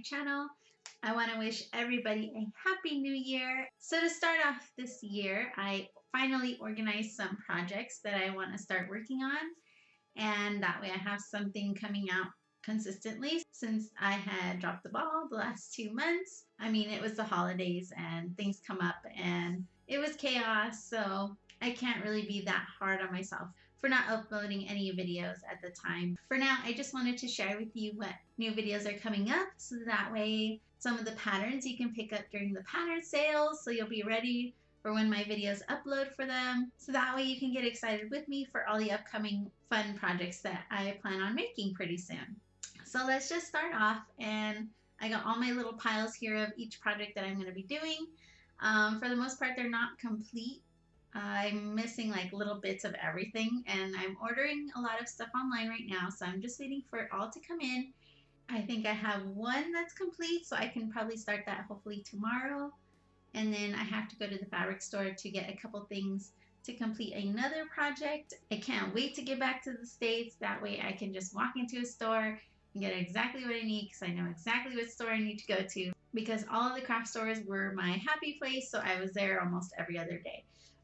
channel. I want to wish everybody a happy new year. So to start off this year, I finally organized some projects that I want to start working on, and that way I have something coming out consistently since I had dropped the ball the last 2 months. I mean, it was the holidays and things come up and it was chaos, so I can't really be that hard on myself for not uploading any videos at the time. For now, I just wanted to share with you what new videos are coming up, so that way some of the patterns you can pick up during the pattern sales, so you'll be ready for when my videos upload for them. So that way you can get excited with me for all the upcoming fun projects that I plan on making pretty soon. So let's just start off, and I got all my little piles here of each project that I'm going to be doing. For the most part, they're not complete. I'm missing like little bits of everything, and I'm ordering a lot of stuff online right now, so I'm just waiting for it all to come in. I think I have one that's complete, so I can probably start that hopefully tomorrow. And then I have to go to the fabric store to get a couple things to complete another project. I can't wait to get back to the States. That way I can just walk into a store and get exactly what I need, because I know exactly what store I need to go to, because all of the craft stores were my happy place, so I was there almost every other day.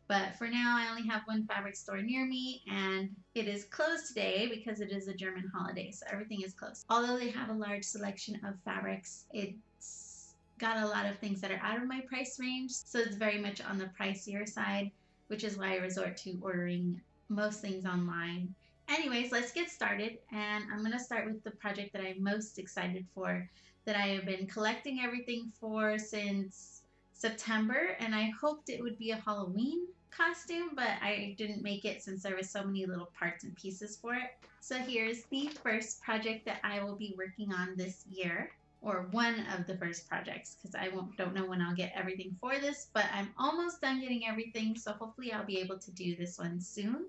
But for now, I only have one fabric store near me, and it is closed today because it is a German holiday, so everything is closed. Although they have a large selection of fabrics, it's got a lot of things that are out of my price range, so it's very much on the pricier side, which is why I resort to ordering most things online. Anyways, let's get started, and I'm going to start with the project that I'm most excited for, that I have been collecting everything for since September, and I hoped it would be a Halloween costume, but I didn't make it since there was so many little parts and pieces for it. So here's the first project that I will be working on this year, or one of the first projects, because I don't know when I'll get everything for this, but I'm almost done getting everything, so hopefully I'll be able to do this one soon.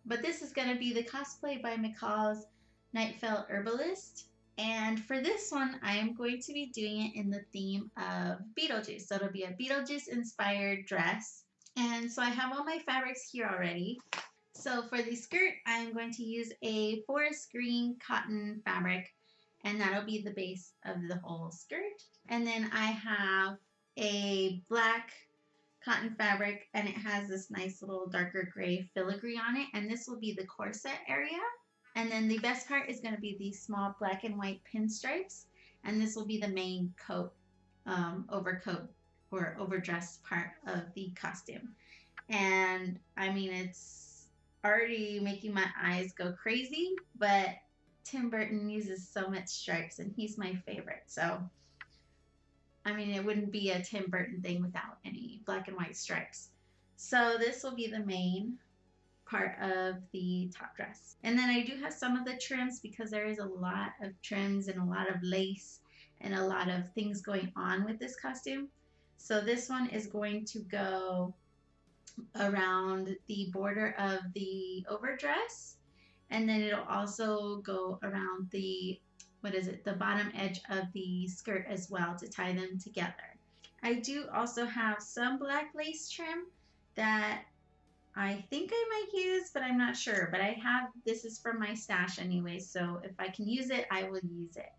But this is going to be the Cosplay by McCall's Nightfell Herbalist. And for this one, I am going to be doing it in the theme of Beetlejuice. So it'll be a Beetlejuice inspired dress. And so I have all my fabrics here already. So for the skirt, I'm going to use a forest green cotton fabric, and that'll be the base of the whole skirt. And then I have a black cotton fabric, and it has this nice little darker gray filigree on it, and this will be the corset area. And then the best part is going to be these small black and white pinstripes, and this will be the main coat, overcoat or overdress part of the costume. And I mean, it's already making my eyes go crazy, but Tim Burton uses so much stripes, and he's my favorite. So I mean, it wouldn't be a Tim Burton thing without any black and white stripes. So this will be the main part of the top dress. And then I do have some of the trims, because there is a lot of trims and a lot of lace and a lot of things going on with this costume. So this one is going to go around the border of the overdress, and then it'll also go around the the bottom edge of the skirt as well, to tie them together. I do also have some black lace trim that I think I might use, but I'm not sure. But this is from my stash anyway, so if I can use it, I will use it.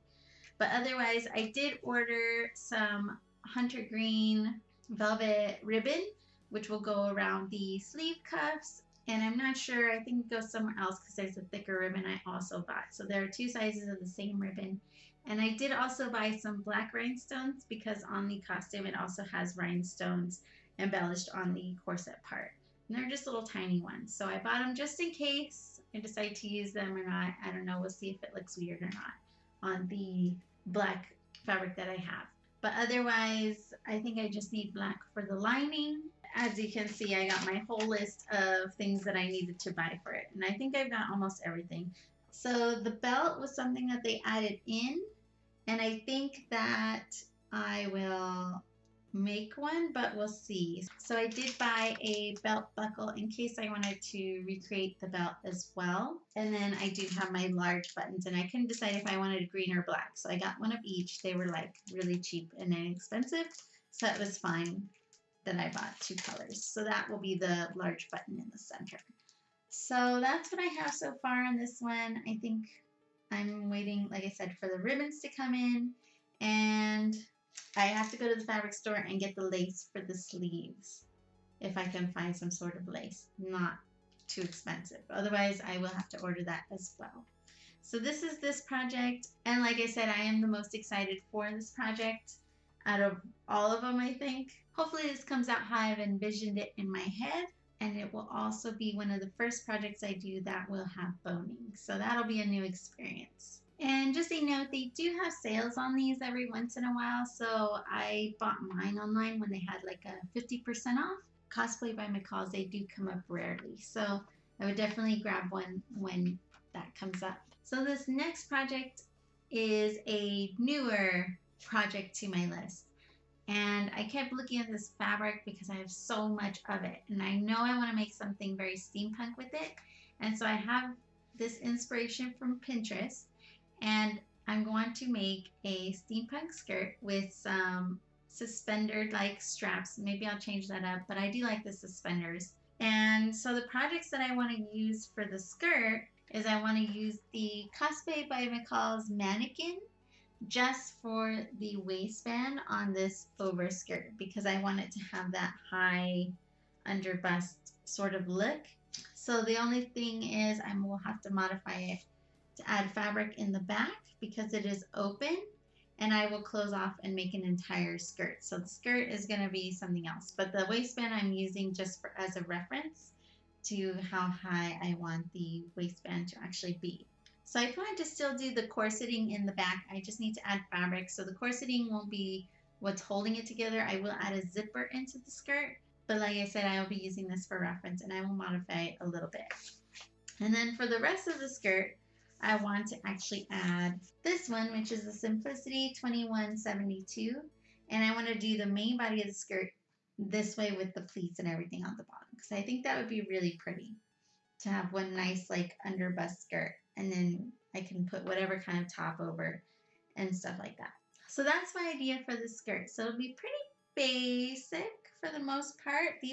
But otherwise, I did order some hunter green velvet ribbon, which will go around the sleeve cuffs. And I'm not sure, I think it goes somewhere else, because there's a thicker ribbon I also bought. So there are 2 sizes of the same ribbon. And I did also buy some black rhinestones, because on the costume it also has rhinestones embellished on the corset part. And they're just little tiny ones. So I bought them just in case I decide to use them or not. I don't know, we'll see if it looks weird or not on the black fabric that I have. But otherwise, I think I just need black for the lining. As you can see, I got my whole list of things that I needed to buy for it. And I think I've got almost everything. So the belt was something that they added in. And I think that I will make one, but we'll see. So I did buy a belt buckle in case I wanted to recreate the belt as well. And then I do have my large buttons, and I couldn't decide if I wanted green or black. So I got one of each. They were like really cheap and inexpensive, so it was fine that I bought 2 colors. So that will be the large button in the center. So that's what I have so far on this one. I think I'm waiting, like I said, for the ribbons to come in. And I have to go to the fabric store and get the lace for the sleeves if I can find some sort of lace. Not too expensive. Otherwise, I will have to order that as well. So this is this project. And like I said, I am the most excited for this project out of all of them, I think. Hopefully this comes out how I've envisioned it in my head. And it will also be one of the first projects I do that will have boning. So that'll be a new experience. And just a note, they do have sales on these every once in a while. So I bought mine online when they had like a 50% off. Cosplay by McCall's, they do come up rarely. So I would definitely grab one when that comes up. So this next project is a newer project to my list. And I kept looking at this fabric because I have so much of it. And I know I want to make something very steampunk with it. And so I have this inspiration from Pinterest. And I'm going to make a steampunk skirt with some suspender-like straps. Maybe I'll change that up, but I do like the suspenders. And so the projects that I want to use for the skirt is I want to use the Cosplay by McCall's Manikin just for the waistband on this over skirt because I want it to have that high under bust sort of look. So the only thing is I will have to modify it to add fabric in the back because it is open, and I will close off and make an entire skirt. So the skirt is going to be something else, but the waistband I'm using just for as a reference to how high I want the waistband to actually be. So I plan to still do the corseting in the back. I just need to add fabric. So the corseting won't be what's holding it together. I will add a zipper into the skirt, but like I said, I will be using this for reference and I will modify it a little bit. And then for the rest of the skirt, I want to actually add this one, which is the Simplicity 2172. And I want to do the main body of the skirt this way with the pleats and everything on the bottom, because I think that would be really pretty to have one nice like under bust skirt, and then I can put whatever kind of top over and stuff like that. So that's my idea for the skirt. So it'll be pretty basic for the most part.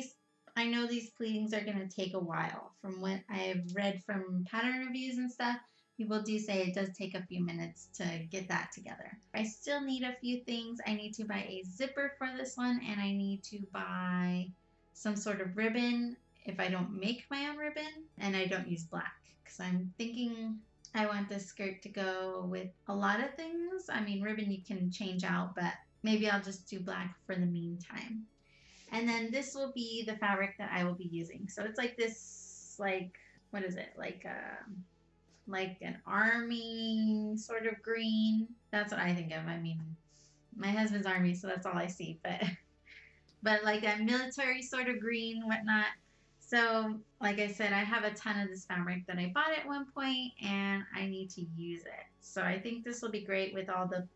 I know these pleatings are going to take a while. From what I've read from pattern reviews and stuff, people do say it does take a few minutes to get that together. I still need a few things. I need to buy a zipper for this one, and I need to buy some sort of ribbon if I don't make my own ribbon, and I don't use black because I'm thinking I want this skirt to go with a lot of things. I mean, ribbon you can change out, but maybe I'll just do black for the meantime. And then this will be the fabric that I will be using. So it's like this, like, what is it? Like an army sort of green. That's what I think of. I mean, my husband's army, so that's all I see. But like a military sort of green, whatnot. So, like I said, I have a ton of this fabric that I bought at one point, and I need to use it. So I think this will be great with all the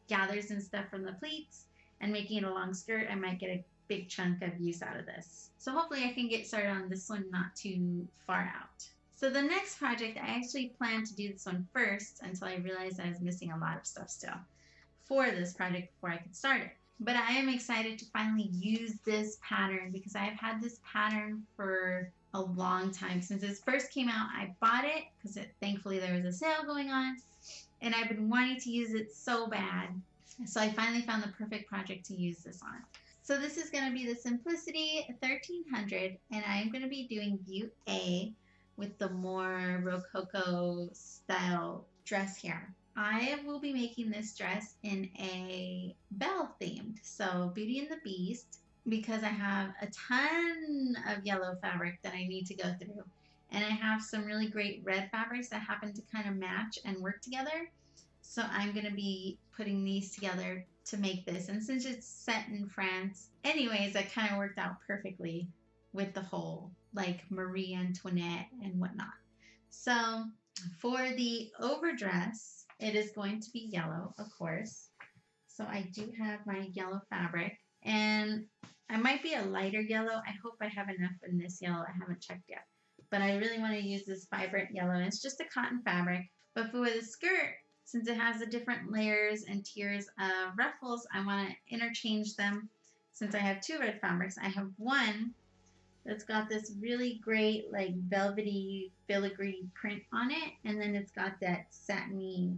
gathers and stuff from the pleats, and making it a long skirt. I might get a big chunk of use out of this. So hopefully I can get started on this one not too far out. So the next project, I actually planned to do this one first until I realized I was missing a lot of stuff still for this project before I could start it. But I am excited to finally use this pattern because I've had this pattern for a long time. Since it first came out, I bought it because thankfully there was a sale going on, and I've been wanting to use it so bad. So I finally found the perfect project to use this on. So this is going to be the Simplicity 1300, and I'm going to be doing view A with the more Rococo style dress here. I will be making this dress in a belle themed, so Beauty and the Beast, because I have a ton of yellow fabric that I need to go through, and I have some really great red fabrics that happen to kind of match and work together. So I'm going to be putting these together to make this, and since it's set in France anyways, that kind of worked out perfectly with the whole like Marie Antoinette and whatnot. So for the overdress, it is going to be yellow, of course. So I do have my yellow fabric, and I might be a lighter yellow. I hope I have enough in this yellow. I haven't checked yet, but I really want to use this vibrant yellow, and it's just a cotton fabric. But for the skirt, since it has the different layers and tiers of ruffles, I want to interchange them. Since I have two red fabrics, I have one that's got this really great like velvety filigree print on it, and then it's got that satiny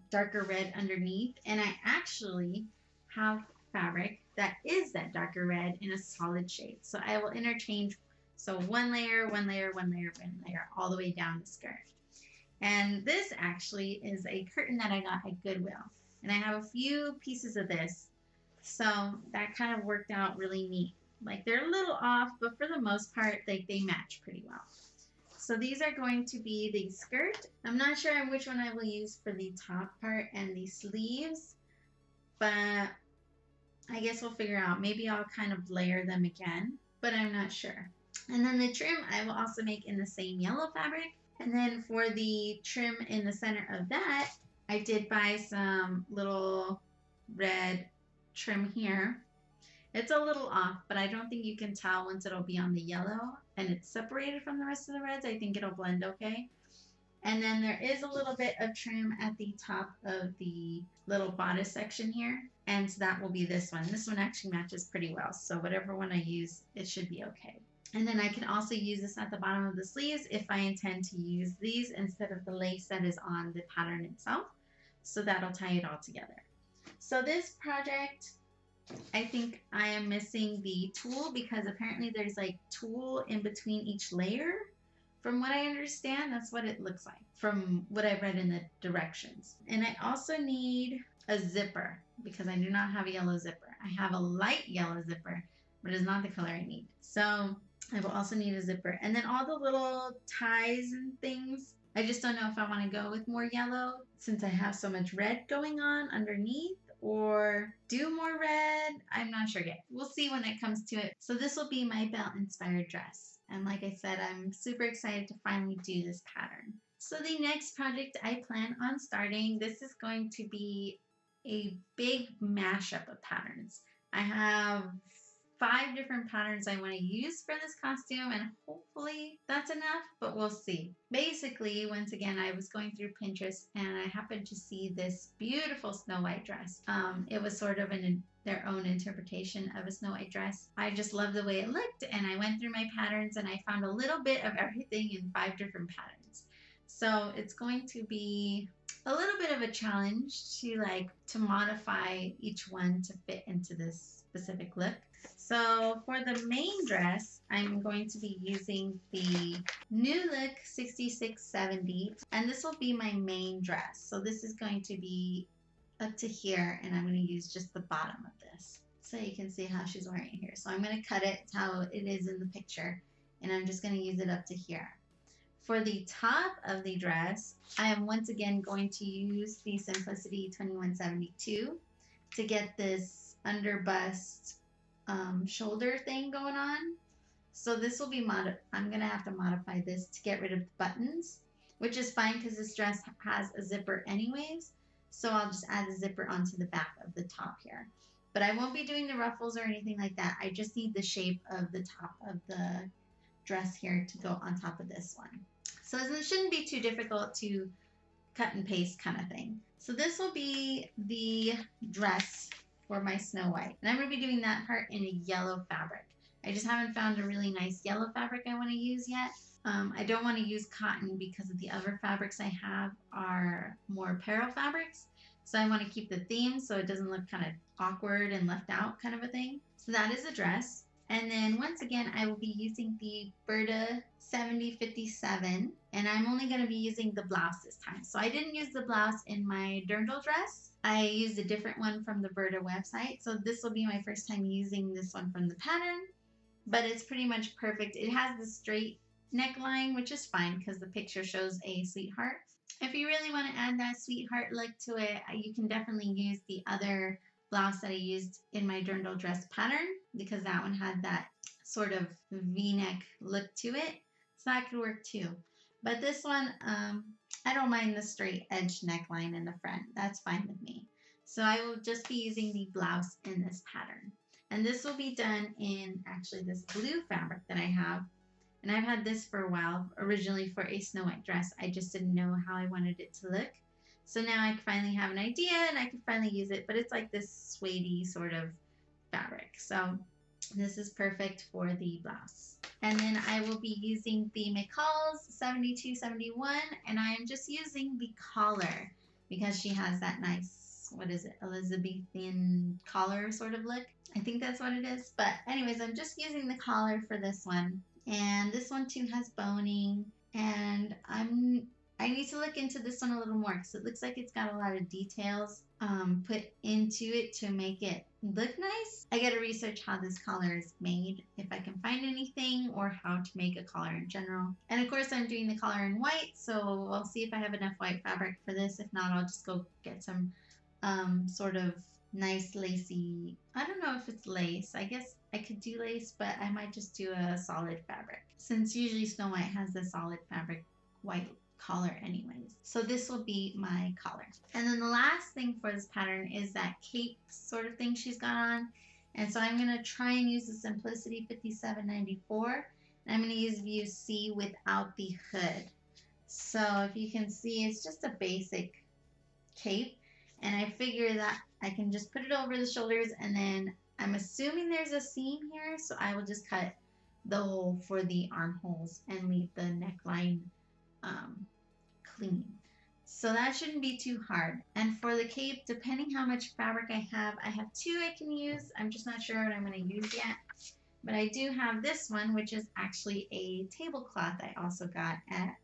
darker red underneath, and I actually have fabric that is that darker red in a solid shade. So I will interchange, so one layer, one layer, one layer, one layer, all the way down the skirt. And this actually is a curtain that I got at Goodwill. And I have a few pieces of this. So that kind of worked out really neat. Like they're a little off, but for the most part, they match pretty well. So these are going to be the skirt. I'm not sure which one I will use for the top part and the sleeves, but I guess we'll figure out. Maybe I'll kind of layer them again, but I'm not sure. And then the trim I will also make in the same yellow fabric. And then for the trim in the center of that, I did buy some little red trim here. It's a little off, but I don't think you can tell once it'll be on the yellow and it's separated from the rest of the reds. I think it'll blend okay. And then there is a little bit of trim at the top of the little bodice section here. And so that will be this one. This one actually matches pretty well. So whatever one I use, it should be okay. And then I can also use this at the bottom of the sleeves if I intend to use these instead of the lace that is on the pattern itself. So that'll tie it all together. So this project, I think I am missing the tulle because apparently there's like tulle in between each layer. From what I understand, that's what it looks like from what I've read in the directions. And I also need a zipper because I do not have a yellow zipper. I have a light yellow zipper, but it's not the color I need. So I will also need a zipper. And then all the little ties and things, I just don't know if I want to go with more yellow since I have so much red going on underneath, or do more red. I'm not sure yet. We'll see when it comes to it. So this will be my belt inspired dress. And like I said, I'm super excited to finally do this pattern. So the next project I plan on starting, this is going to be a big mashup of patterns. I have 5 different patterns I want to use for this costume, and hopefully that's enough, but we'll see. Basically, once again, I was going through Pinterest and I happened to see this beautiful Snow White dress. It was sort of their own interpretation of a Snow White dress. I just loved the way it looked, and I went through my patterns and I found a little bit of everything in 5 different patterns. So it's going to be a little bit of a challenge to modify each one to fit into this specific look. So for the main dress, I'm going to be using the New Look 6670, and this will be my main dress. So this is going to be up to here, and I'm going to use just the bottom of this so you can see how she's wearing it here. So I'm going to cut it how it is in the picture, and I'm just going to use it up to here. For the top of the dress, I am once again going to use the Simplicity 2172 to get this under bust shoulder thing going on. So this will be I'm going to have to modify this to get rid of the buttons, which is fine because this dress has a zipper anyways. So I'll just add the zipper onto the back of the top here. But I won't be doing the ruffles or anything like that. I just need the shape of the top of the dress here to go on top of this one. So it shouldn't be too difficult to cut and paste kind of thing. So this will be the dress for my Snow White. And I'm going to be doing that part in a yellow fabric. I just haven't found a really nice yellow fabric I want to use yet. I don't want to use cotton because of the other fabrics I have are more apparel fabrics. So I want to keep the theme so it doesn't look kind of awkward and left out kind of a thing. So that is the dress. And then once again, I will be using the Burda 7057, and I'm only going to be using the blouse this time. So I didn't use the blouse in my Dirndl dress. I used a different one from the Burda website. So this will be my first time using this one from the pattern, but it's pretty much perfect. It has the straight neckline, which is fine because the picture shows a sweetheart. If you really want to add that sweetheart look to it, you can definitely use the other blouse that I used in my Dirndl dress pattern because that one had that sort of V-neck look to it. So that could work too. But this one, I don't mind the straight edge neckline in the front. That's fine with me. So I will just be using the blouse in this pattern. And this will be done in actually this blue fabric that I have. And I've had this for a while, originally for a Snow White dress. I just didn't know how I wanted it to look. So now I finally have an idea and I can finally use it. But it's like this suede sort of fabric. So this is perfect for the blouse. And then I will be using the McCall's 7271, and I am just using the collar. because she has that nice, what is it, Elizabethan collar sort of look. I think that's what it is. But anyways, I'm just using the collar for this one. And this one too has boning. And I need to look into this one a little more because it looks like it's got a lot of details put into it to make it look nice. I gotta research how this collar is made, if I can find anything, or how to make a collar in general. And of course I'm doing the collar in white, so I'll see if I have enough white fabric for this. If not, I'll just go get some sort of nice lacy, I don't know if it's lace. I guess I could do lace, but I might just do a solid fabric, since usually Snow White has the solid fabric white collar anyways. So this will be my collar. And then the last thing for this pattern is that cape sort of thing she's got on. And so I'm going to try and use the Simplicity 5794. And I'm going to use view C without the hood. So if you can see, it's just a basic cape. And I figure that I can just put it over the shoulders, and then I'm assuming there's a seam here, so I will just cut the hole for the armholes and leave the neckline clean. So that shouldn't be too hard. And for the cape, depending how much fabric I have two I can use. I'm just not sure what I'm going to use yet. But I do have this one, which is actually a tablecloth I also got at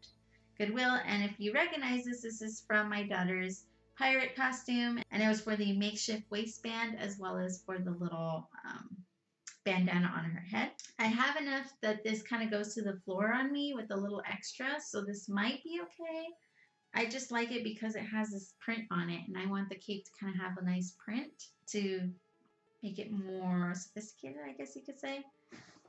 Goodwill. And if you recognize this, this is from my daughter's pirate costume, and it was for the makeshift waistband as well as for the little bandana on her head. I have enough that this kind of goes to the floor on me with a little extra, so this might be okay. I just like it because it has this print on it, and I want the cape to kind of have a nice print to make it more sophisticated, I guess you could say.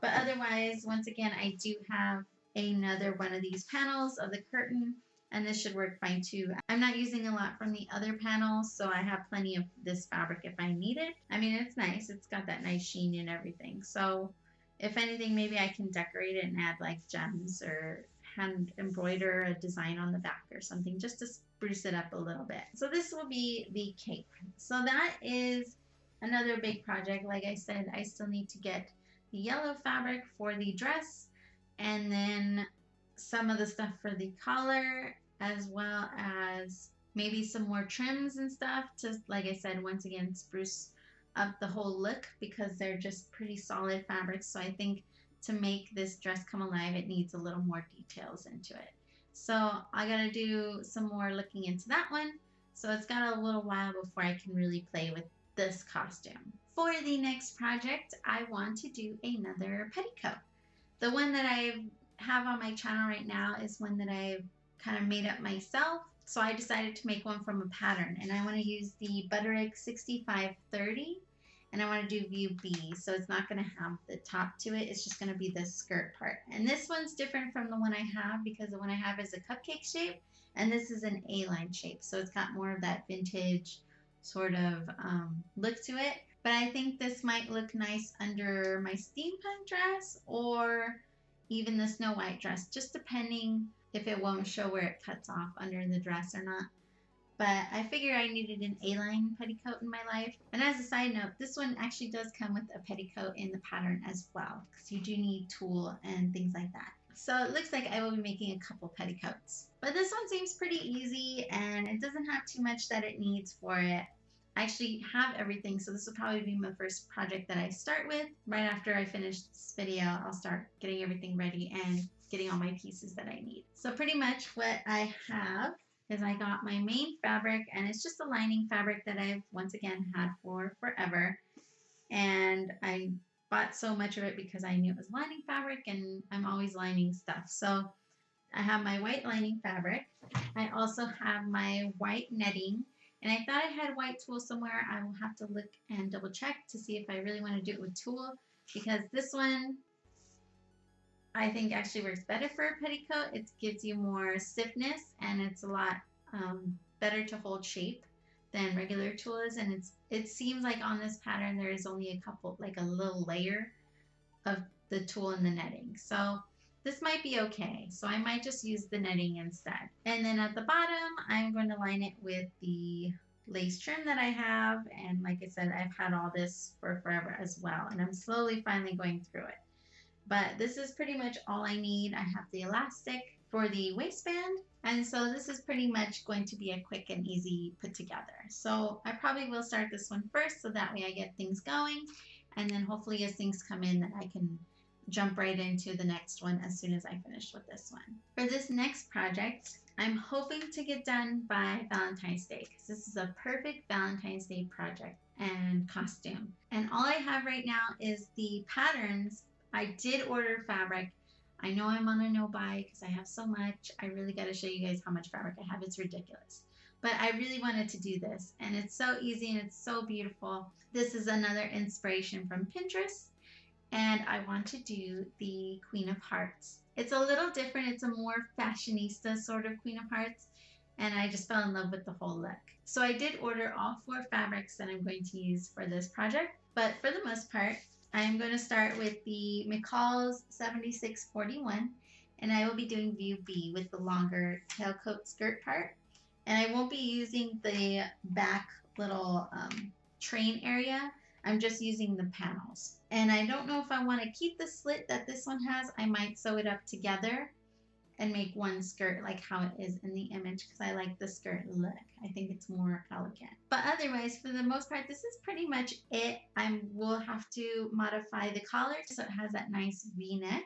But otherwise, once again, I do have another one of these panels of the curtain, and this should work fine too. I'm not using a lot from the other panels, so I have plenty of this fabric if I need it. I mean, it's nice. It's got that nice sheen and everything. So if anything, maybe I can decorate it and add like gems or hand embroider a design on the back or something just to spruce it up a little bit. So this will be the cape. So that is another big project. Like I said, I still need to get the yellow fabric for the dress, and then some of the stuff for the collar, as well as maybe some more trims and stuff to, like I said, once again, spruce up the whole look, because they're just pretty solid fabrics. So I think to make this dress come alive, it needs a little more details into it. So I gotta do some more looking into that one. So it's got a little while before I can really play with this costume. For the next project, I want to do another petticoat. The one that I have on my channel right now is one that I've kind of made up myself. So I decided to make one from a pattern, and I want to use the Butterick 6530, and I want to do view B. So it's not going to have the top to it. It's just going to be the skirt part. And this one's different from the one I have, because the one I have is a cupcake shape, and this is an A-line shape. So it's got more of that vintage sort of look to it. But I think this might look nice under my steampunk dress, or even the Snow White dress, just depending if it won't show where it cuts off under the dress or not. But I figured I needed an A-line petticoat in my life. And as a side note, this one actually does come with a petticoat in the pattern as well, because you do need tulle and things like that. So it looks like I will be making a couple petticoats. But this one seems pretty easy, and it doesn't have too much that it needs for it. I actually have everything, so this will probably be my first project that I start with. Right after I finish this video, I'll start getting everything ready and getting all my pieces that I need. So pretty much what I have is I got my main fabric, and it's just a lining fabric that I've once again had for forever. And I bought so much of it because I knew it was lining fabric, and I'm always lining stuff. So I have my white lining fabric. I also have my white netting. And I thought I had white tulle somewhere. I will have to look and double check to see if I really want to do it with tulle, because this one I think actually works better for a petticoat. It gives you more stiffness, and it's a lot better to hold shape than regular tulle is. And it seems like on this pattern there is only a couple, like a little layer of the tulle and the netting. So this might be okay, so I might just use the netting instead. And then at the bottom, I'm going to line it with the lace trim that I have. And like I said, I've had all this for forever as well, and I'm slowly finally going through it. But this is pretty much all I need. I have the elastic, for the waistband. And so this is pretty much going to be a quick and easy put together. So I probably will start this one first so that way I get things going. And then hopefully as things come in that I can jump right into the next one as soon as I finish with this one. For this next project, I'm hoping to get done by Valentine's Day because this is a perfect Valentine's Day project and costume. And all I have right now is the patterns. I did order fabric. I know I'm on a no buy because I have so much. I really got to show you guys how much fabric I have. It's ridiculous. But I really wanted to do this and it's so easy and it's so beautiful. This is another inspiration from Pinterest. And I want to do the Queen of Hearts. It's a little different. It's a more fashionista sort of Queen of Hearts. And I just fell in love with the whole look. So I did order all 4 fabrics that I'm going to use for this project. But for the most part, I'm going to start with the McCall's 7641. And I will be doing view B with the longer tailcoat skirt part. And I won't be using the back little train area. I'm just using the panels. And I don't know if I want to keep the slit that this one has. I might sew it up together and make one skirt like how it is in the image because I like the skirt look. I think it's more elegant. But otherwise, for the most part, this is pretty much it. I will have to modify the collar so it has that nice V-neck.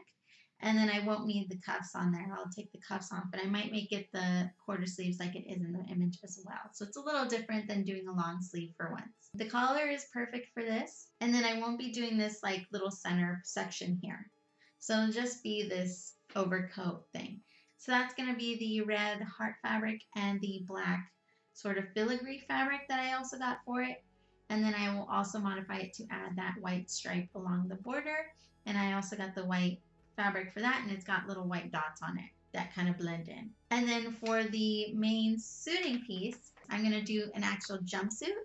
And then I won't need the cuffs on there. I'll take the cuffs off, but I might make it the quarter sleeves like it is in the image as well. So it's a little different than doing a long sleeve for once. The collar is perfect for this. And then I won't be doing this like little center section here. So it'll just be this overcoat thing. So that's going to be the red heart fabric and the black sort of filigree fabric that I also got for it. And then I will also modify it to add that white stripe along the border. And I also got the white fabric for that, and it's got little white dots on it that kind of blend in. And then for the main suiting piece, I'm going to do an actual jumpsuit.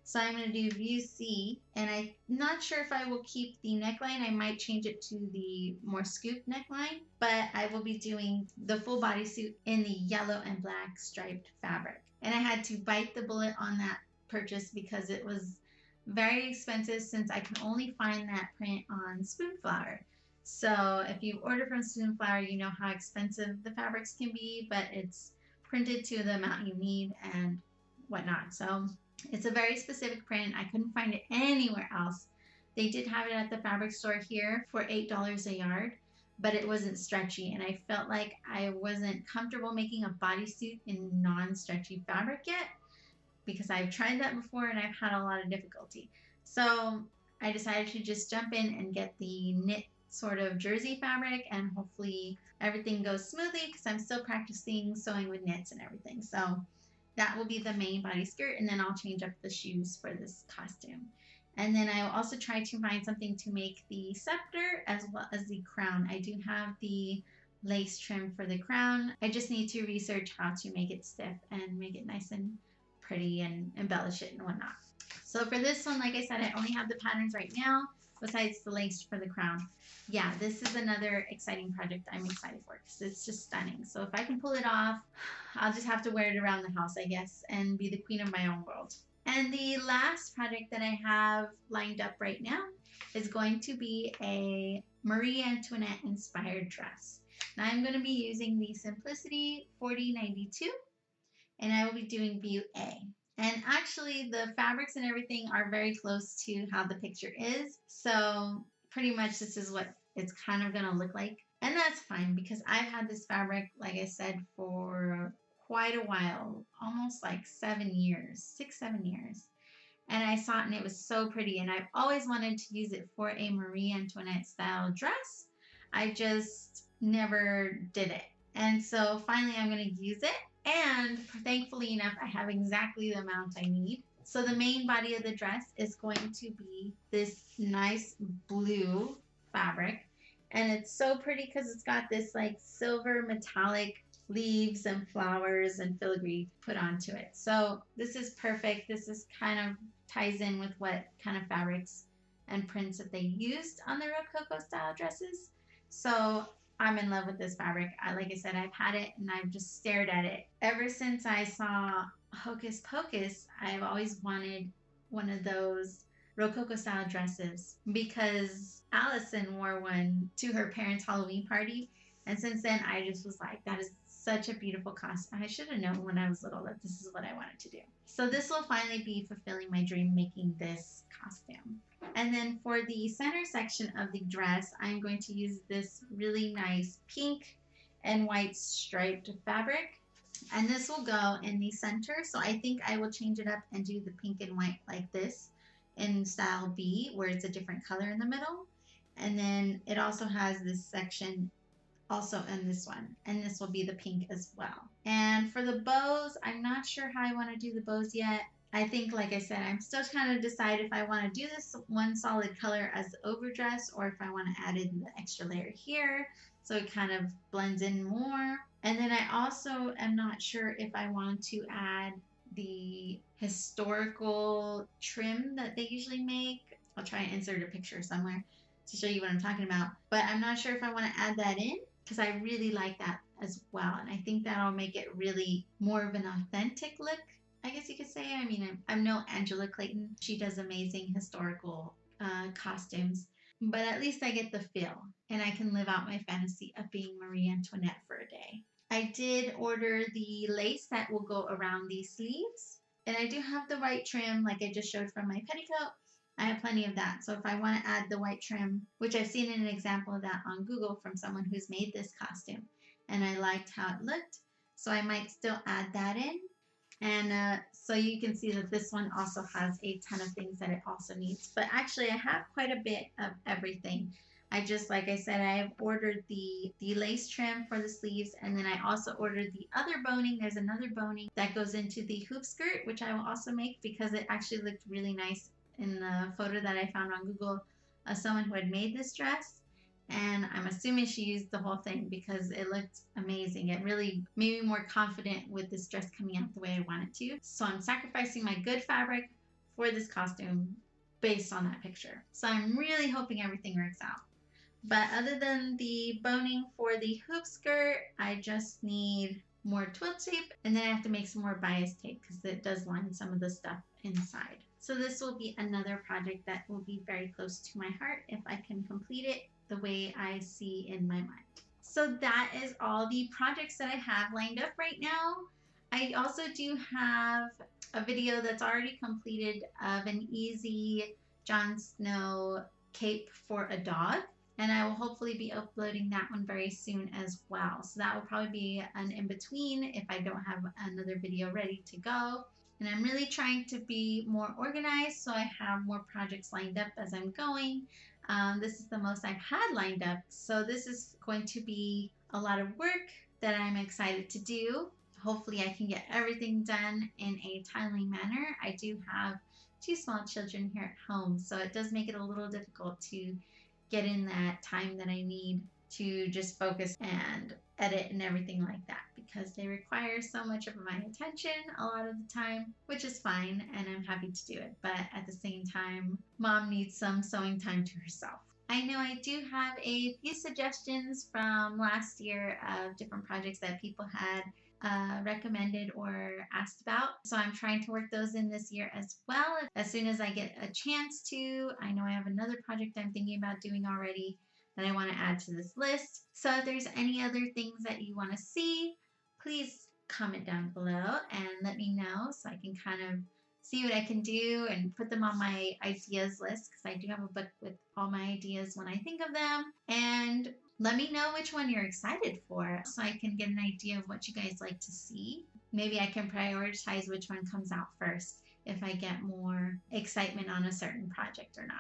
So I'm going to do view C, and I'm not sure if I will keep the neckline. I might change it to the more scoop neckline, but I will be doing the full bodysuit in the yellow and black striped fabric. And I had to bite the bullet on that purchase because it was very expensive since I can only find that print on Spoonflower. So if you order from Spoonflower, you know how expensive the fabrics can be, but it's printed to the amount you need and whatnot. So it's a very specific print. I couldn't find it anywhere else. They did have it at the fabric store here for $8 a yard, but it wasn't stretchy. And I felt like I wasn't comfortable making a bodysuit in non-stretchy fabric yet because I've tried that before and I've had a lot of difficulty. So I decided to just jump in and get the knit sort of jersey fabric, and hopefully everything goes smoothly because I'm still practicing sewing with knits and everything. So that will be the main body skirt, and then I'll change up the shoes for this costume. And then I will also try to find something to make the scepter as well as the crown. I do have the lace trim for the crown. I just need to research how to make it stiff and make it nice and pretty and embellish it and whatnot. So for this one, like I said, I only have the patterns right now besides the lace for the crown. Yeah, this is another exciting project I'm excited for because it's just stunning. So if I can pull it off, I'll just have to wear it around the house, I guess, and be the queen of my own world. And the last project that I have lined up right now is going to be a Marie Antoinette inspired dress. Now I'm going to be using the Simplicity 4092, and I will be doing view A. And actually the fabrics and everything are very close to how the picture is. So pretty much this is what it's kind of going to look like. And that's fine because I've had this fabric, like I said, for quite a while, almost like 7 years, 6-7 years. And I saw it and it was so pretty. And I've always wanted to use it for a Marie Antoinette style dress. I just never did it. And so finally I'm going to use it. And thankfully enough, I have exactly the amount I need. So the main body of the dress is going to be this nice blue fabric. And it's so pretty because it's got this like silver metallic leaves and flowers and filigree put onto it. So this is perfect. This is kind of ties in with what kind of fabrics and prints that they used on the Rococo style dresses. So I'm in love with this fabric. Like I said, I've had it and I've just stared at it. Ever since I saw Hocus Pocus, I've always wanted one of those Rococo style dresses because Allison wore one to her parents' Halloween party And since then, I just was like, that is such a beautiful costume. I should have known when I was little that this is what I wanted to do. So this will finally be fulfilling my dream, making this costume. And then for the center section of the dress, I'm going to use this really nice pink and white striped fabric. And this will go in the center. So I think I will change it up and do the pink and white like this in style B, where it's a different color in the middle. And then it also has this section also in this one, and this will be the pink as well. And for the bows, I'm not sure how I want to do the bows yet. I think, like I said, I'm still trying to decide if I want to do this one solid color as the overdress, or if I want to add in the extra layer here so it kind of blends in more. And then I also am not sure if I want to add the historical trim that they usually make. I'll try and insert a picture somewhere to show you what I'm talking about. But I'm not sure if I want to add that in, because I really like that as well. And I think that'll make it really more of an authentic look, I guess you could say. I mean, I know Angela Clayton. She does amazing historical costumes. But at least I get the feel, and I can live out my fantasy of being Marie Antoinette for a day. I did order the lace that will go around these sleeves. And I do have the white trim like I just showed from my petticoat. I have plenty of that. So if I want to add the white trim, which I've seen an example of that on Google from someone who's made this costume, and I liked how it looked, so I might still add that in. And so you can see that this one also has a ton of things that it also needs. But actually, I have quite a bit of everything. I just, like I said, I have ordered the lace trim for the sleeves, and then I also ordered the other boning. There's another boning that goes into the hoop skirt, which I will also make because it actually looked really nice in the photo that I found on Google of someone who had made this dress. And I'm assuming she used the whole thing because it looked amazing. It really made me more confident with this dress coming out the way I want it to. So I'm sacrificing my good fabric for this costume based on that picture. So I'm really hoping everything works out. But other than the boning for the hoop skirt, I just need more twill tape, and then I have to make some more bias tape because it does line some of the stuff inside. So this will be another project that will be very close to my heart if I can complete it the way I see in my mind. So that is all the projects that I have lined up right now. I also do have a video that's already completed of an easy Jon Snow cape for a dog. And I will hopefully be uploading that one very soon as well. So that will probably be an in-between if I don't have another video ready to go. And I'm really trying to be more organized so I have more projects lined up as I'm going. This is the most I've had lined up. So this is going to be a lot of work that I'm excited to do. Hopefully I can get everything done in a timely manner. I do have 2 small children here at home, so it does make it a little difficult to get in that time that I need to just focus and edit and everything like that, because they require so much of my attention a lot of the time, which is fine, and I'm happy to do it. But at the same time, mom needs some sewing time to herself. I know I do have a few suggestions from last year of different projects that people had recommended or asked about. So I'm trying to work those in this year as well. As soon as I get a chance to. I know I have another project I'm thinking about doing already that I want to add to this list. So if there's any other things that you want to see, please comment down below and let me know so I can kind of see what I can do and put them on my ideas list, because I do have a book with all my ideas when I think of them. And let me know which one you're excited for so I can get an idea of what you guys like to see. Maybe I can prioritize which one comes out first if I get more excitement on a certain project or not.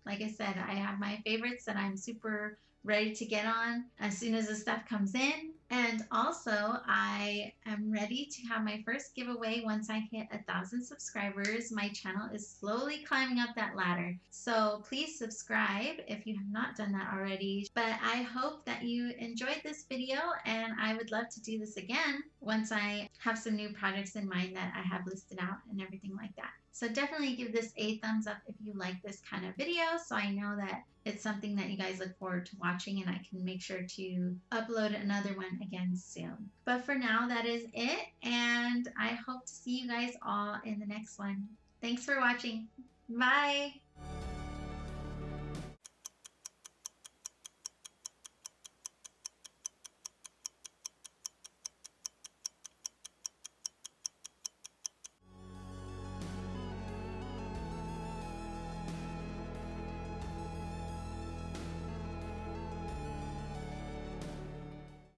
Like I said, I have my favorites that I'm super ready to get on as soon as the stuff comes in. And also, I am ready to have my first giveaway once I hit 1,000 subscribers. My channel is slowly climbing up that ladder. So please subscribe if you have not done that already. But I hope that you enjoyed this video, and I would love to do this again once I have some new projects in mind that I have listed out and everything like that. So definitely give this a thumbs up if you like this kind of video, so I know that it's something that you guys look forward to watching, and I can make sure to upload another one again soon. But for now, that is it, and I hope to see you guys all in the next one. Thanks for watching. Bye!